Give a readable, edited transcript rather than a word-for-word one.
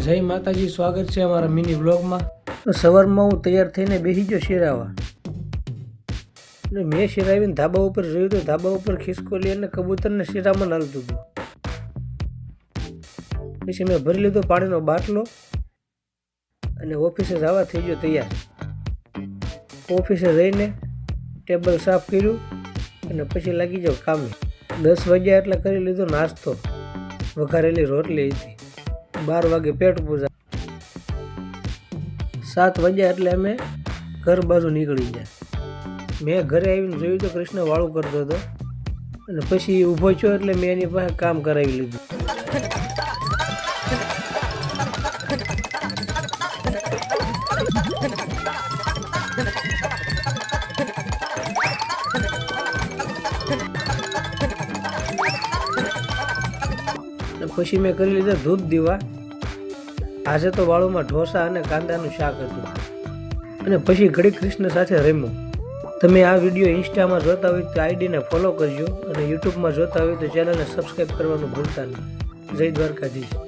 જય માતાજી, સ્વાગત છે અમારા મિની વ્લોગમાં। સવારમાં હું તૈયાર થઈને બેસી ગયો શેરાવા, અને મેં શેરાવીને ધાબા ઉપર જોયું તો ધાબા ઉપર ખિસકોલી અને કબૂતરને શેરામાં નાલતું હતું। પછી મેં ભરી લીધો પાણીનો બાટલો અને ઓફિસે જવા થઈ ગયો તૈયાર। ઓફિસે જઈને ટેબલ સાફ કર્યું અને પછી લાગી જાવ કામે। 10 વાગ્યા એટલે કરી લીધો નાસ્તો, વઘારેલી રોટલી હતી। 12 વાગે પેટ પૂજા, 7 વાગ્યા એટલે અમે ઘર બાજુ નીકળી ગયા। મેં ઘરે આવીને જોયું તો કૃષ્ણ વાળું કરતો હતો, અને પછી ઊભો થયો એટલે મેં એની પાસે કામ કરાવી લીધું। પછી મેં કરી લીધા દૂધ દીવા। આજે તો વાળુમાં ઢોસા અને કાંદાનું શાક હતું, અને પછી ઘડી કૃષ્ણ સાથે રમ્યો। તમે આ વિડીયો ઇન્સ્ટામાં જોતા હોય તો આઈડીને ફોલો કરજો, અને યુટ્યુબમાં જોતા હોય તો ચેનલને સબસ્ક્રાઈબ કરવાનું ભૂલતા નહીં। જય દ્વારકાધીશ।